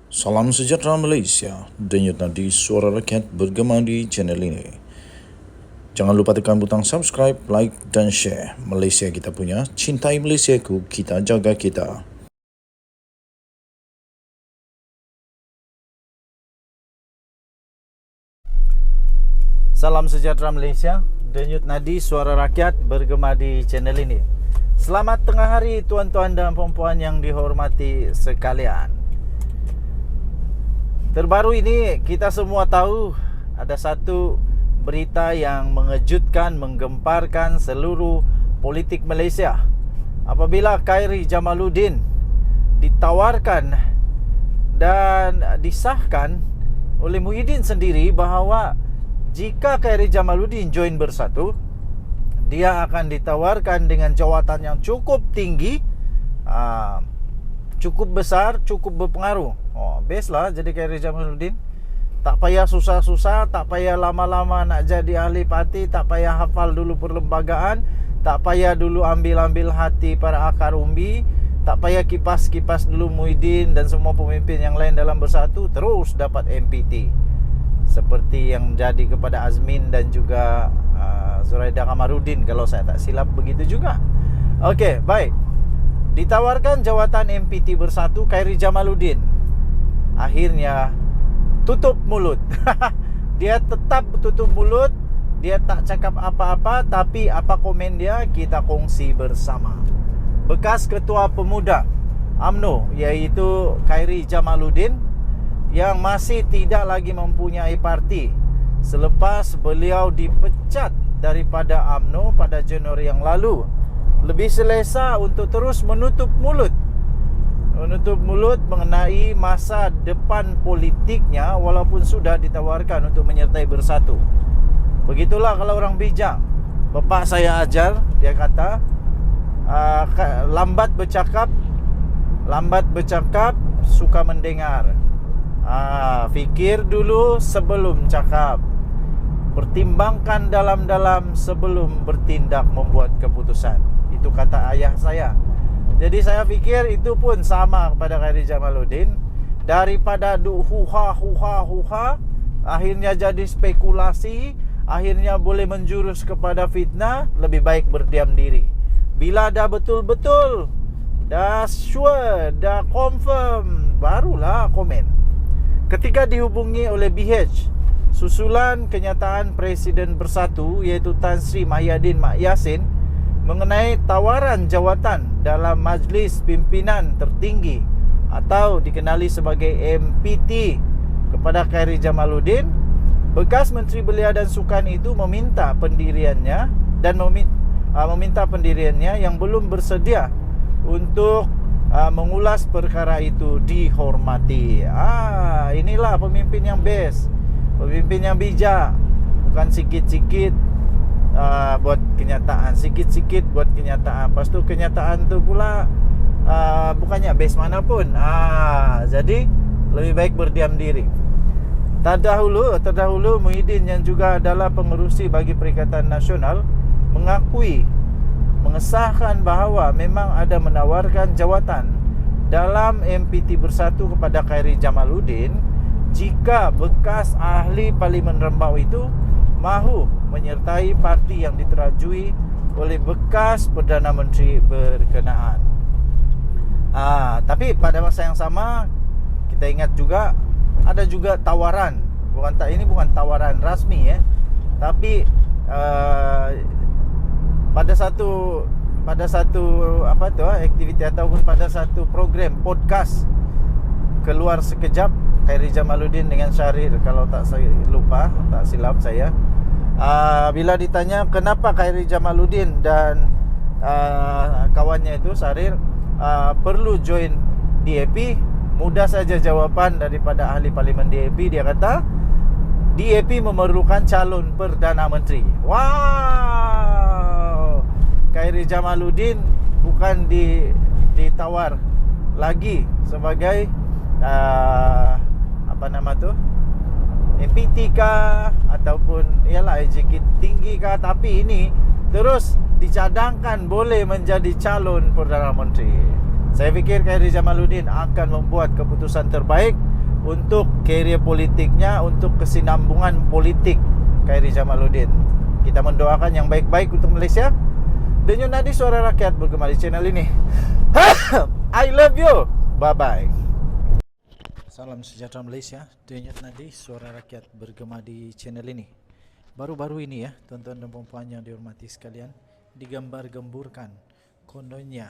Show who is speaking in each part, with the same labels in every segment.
Speaker 1: Salam sejahtera Malaysia, denyut nadi suara rakyat bergema di channel ini. Jangan lupa tekan butang subscribe, like dan share. Malaysia kita punya, cintai Malaysiaku, kita jaga kita.
Speaker 2: Salam sejahtera Malaysia, denyut nadi suara rakyat bergema di channel ini. Selamat tengah hari tuan-tuan dan puan-puan yang dihormati sekalian. Terbaru ini kita semua tahu ada satu berita yang mengejutkan, menggemparkan seluruh politik Malaysia. Apabila Khairy Jamaluddin ditawarkan dan disahkan oleh Muhyiddin sendiri bahawa jika Khairy Jamaluddin join Bersatu, dia akan ditawarkan dengan jawatan yang cukup tinggi, cukup besar, cukup berpengaruh. Best lah jadi Khairy Jamaluddin. Tak payah susah-susah, tak payah lama-lama nak jadi ahli parti, tak payah hafal dulu perlembagaan, tak payah dulu ambil-ambil hati para akar umbi, tak payah kipas-kipas dulu Muhyiddin dan semua pemimpin yang lain dalam Bersatu, terus dapat MPT. Seperti yang jadi kepada Azmin dan juga Zuraida Kamarudin, kalau saya tak silap begitu juga. Okey, baik. Ditawarkan jawatan MPT Bersatu, Khairy Jamaluddin akhirnya tutup mulut. Dia tetap tutup mulut. Dia tak cakap apa-apa, tapi apa komen dia kita kongsi bersama. Bekas Ketua Pemuda UMNO iaitu Khairy Jamaluddin yang masih tidak lagi mempunyai parti selepas beliau dipecat daripada UMNO pada Januari yang lalu, lebih selesa untuk terus menutup mulut mengenai masa depan politiknya walaupun sudah ditawarkan untuk menyertai Bersatu. Begitulah kalau orang bijak. Bapak saya ajar, dia kata, lambat bercakap, suka mendengar. Fikir dulu sebelum cakap. Pertimbangkan dalam-dalam sebelum bertindak membuat keputusan. Itu kata ayah saya. Jadi saya fikir itu pun sama kepada Khairy Jamaluddin. Daripada huha akhirnya jadi spekulasi, akhirnya boleh menjurus kepada fitnah, lebih baik berdiam diri. Bila dah betul-betul, dah sure, dah confirm, barulah komen. Ketika dihubungi oleh BH susulan kenyataan Presiden Bersatu iaitu Tan Sri Mahyadin Mak Yassin mengenai tawaran jawatan dalam Majlis Pimpinan Tertinggi atau dikenali sebagai MPT kepada Khairy Jamaluddin, bekas Menteri Belia dan Sukan itu meminta pendiriannya yang belum bersedia untuk mengulas perkara itu dihormati. Inilah pemimpin yang best, pemimpin yang bijak, bukan sikit-sikit buat kenyataan, sikit-sikit buat kenyataan. Lepas tu kenyataan tu pula bukannya base mana pun. Jadi lebih baik berdiam diri. Terdahulu Muhyiddin yang juga adalah pengerusi bagi Perikatan Nasional mengesahkan bahawa memang ada menawarkan jawatan dalam MPT Bersatu kepada Khairy Jamaluddin jika bekas ahli Parlimen Rembau itu mahu menyertai parti yang diterajui oleh bekas Perdana Menteri berkenaan. Tapi pada masa yang sama kita ingat juga ada juga tawaran. Ini bukan tawaran rasmi tapi pada satu aktiviti ataupun pada satu program podcast keluar sekejap, Khairy Jamaluddin dengan Syahrir, kalau tak silap saya, bila ditanya kenapa Khairy Jamaluddin dan kawannya itu Syahrir perlu join DAP, mudah saja jawapan daripada ahli Parlimen DAP. Dia kata DAP memerlukan calon Perdana Menteri. Wow, Khairy Jamaluddin bukan ditawar lagi sebagai MPT kah ataupun executive tinggi kah, tapi ini terus dicadangkan boleh menjadi calon Perdana Menteri. Saya fikir Khairy Jamaluddin akan membuat keputusan terbaik untuk karier politiknya, untuk kesinambungan politik Khairy Jamaluddin. Kita mendoakan yang baik-baik untuk Malaysia. Denyut Nadi Suara Rakyat bergema di channel ini. I love you. Bye-bye.
Speaker 1: Salam sejahtera Malaysia. Denyut Nadi Suara Rakyat bergema di channel ini. Baru-baru ini ya, tuan-tuan dan puan-puan yang dihormati sekalian, digambar-gemburkan kononnya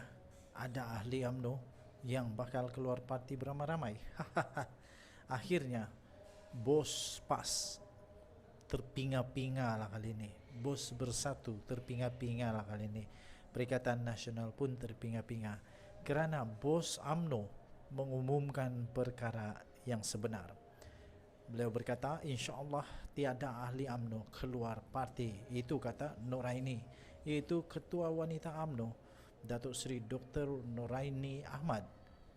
Speaker 1: ada ahli UMNO yang bakal keluar parti beramai-ramai. Akhirnya bos PAS terpinga-pinga lah kali ini. Bos Bersatu terpinga-pinga lah kali ini. Perikatan Nasional pun terpinga-pinga kerana bos UMNO mengumumkan perkara yang sebenar. Beliau berkata, insya-Allah tiada ahli UMNO keluar parti. Itu kata Noraini, iaitu Ketua Wanita UMNO, Datuk Seri Dr. Noraini Ahmad,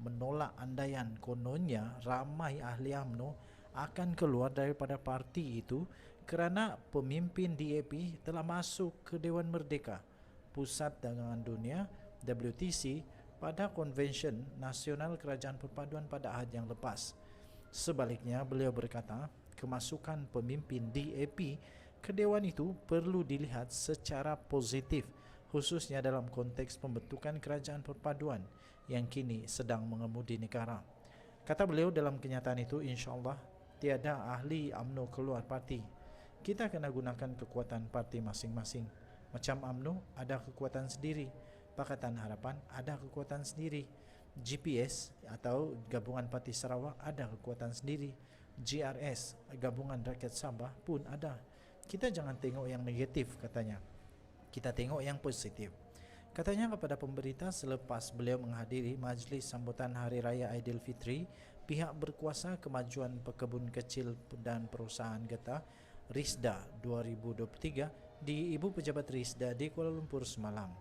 Speaker 1: menolak andaian kononnya ramai ahli UMNO akan keluar daripada parti itu kerana pemimpin DAP telah masuk ke Dewan Merdeka, Pusat Dagangan Dunia WTC, pada Konvensyen Nasional Kerajaan Perpaduan pada Ahad yang lepas. Sebaliknya, beliau berkata, kemasukan pemimpin DAP ke Dewan itu perlu dilihat secara positif, khususnya dalam konteks pembentukan kerajaan perpaduan yang kini sedang mengemudi negara. Kata beliau dalam kenyataan itu, insya-Allah tiada ahli UMNO keluar parti. Kita kena gunakan kekuatan parti masing-masing. Macam UMNO ada kekuatan sendiri, Pakatan Harapan ada kekuatan sendiri, GPS atau Gabungan Parti Sarawak ada kekuatan sendiri, GRS Gabungan Rakyat Sabah pun ada. Kita jangan tengok yang negatif katanya, kita tengok yang positif. Katanya kepada pemberita selepas beliau menghadiri majlis sambutan Hari Raya Aidilfitri pihak berkuasa Kemajuan Pekebun Kecil dan Perusahaan Getah RISDA 2023 di Ibu Pejabat RISDA di Kuala Lumpur semalam.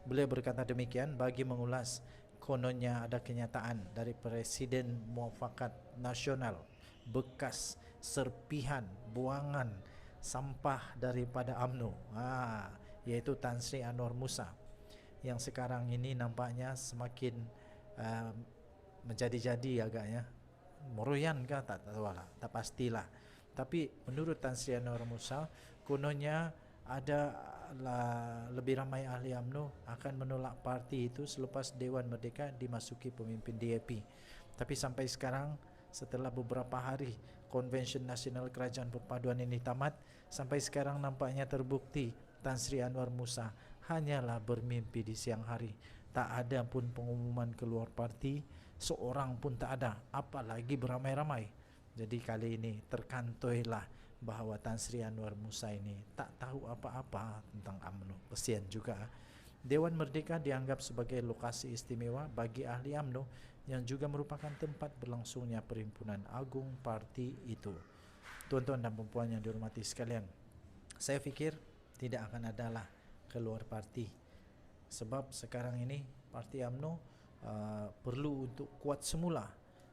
Speaker 1: Beliau berkata demikian bagi mengulas kononnya ada kenyataan dari Presiden Muafakat Nasional bekas serpihan buangan sampah daripada UMNO, iaitu Tan Sri Anwar Musa, yang sekarang ini nampaknya semakin menjadi-jadi agaknya. Meroyan kah tak tahulah, tak pastilah. Tapi menurut Tan Sri Anwar Musa, kononnya ada lebih ramai ahli UMNO akan menolak parti itu selepas Dewan Merdeka dimasuki pemimpin DAP. Tapi sampai sekarang, setelah beberapa hari Konvensyen Nasional Kerajaan Perpaduan ini tamat, sampai sekarang nampaknya terbukti Tan Sri Anwar Musa hanyalah bermimpi di siang hari. Tak ada pun pengumuman keluar parti, seorang pun tak ada, apalagi beramai-ramai. Jadi kali ini terkantoilah bahawa Tan Sri Anwar Musa ini tak tahu apa-apa tentang UMNO. Kesian juga. Dewan Merdeka dianggap sebagai lokasi istimewa bagi ahli UMNO yang juga merupakan tempat berlangsungnya Perhimpunan Agung Parti itu. Tuan-tuan dan puan yang dihormati sekalian, saya fikir tidak akan adalah keluar parti. Sebab sekarang ini parti UMNO perlu untuk kuat semula.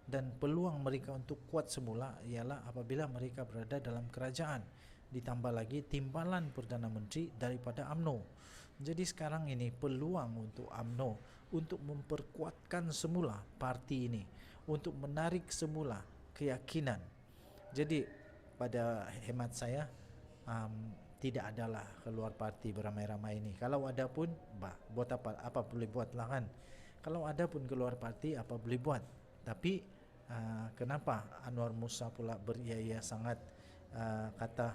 Speaker 1: Dan peluang mereka untuk kuat semula ialah apabila mereka berada dalam kerajaan, ditambah lagi timbalan Perdana Menteri daripada UMNO. Jadi sekarang ini peluang untuk UMNO untuk memperkuatkan semula parti ini, untuk menarik semula keyakinan. Jadi pada hemat saya, tidak adalah keluar parti beramai-ramai ini. Kalau ada pun, buat apa boleh buat lah kan. Kalau ada pun keluar parti, apa boleh buat. Tapi kenapa Anwar Musa pula beria-ia sangat kata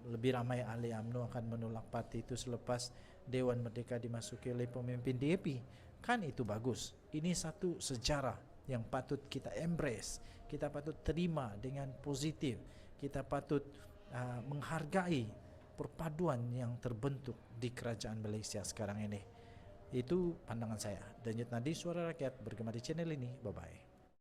Speaker 1: lebih ramai ahli UMNO akan menolak parti itu selepas Dewan Merdeka dimasuki oleh pemimpin DAP? Kan itu bagus. Ini satu sejarah yang patut kita embrace, kita patut terima dengan positif, kita patut menghargai perpaduan yang terbentuk di kerajaan Malaysia sekarang ini. Itu pandangan saya. Denyut Nadi Suara Rakyat bergema di channel ini. Bye-bye.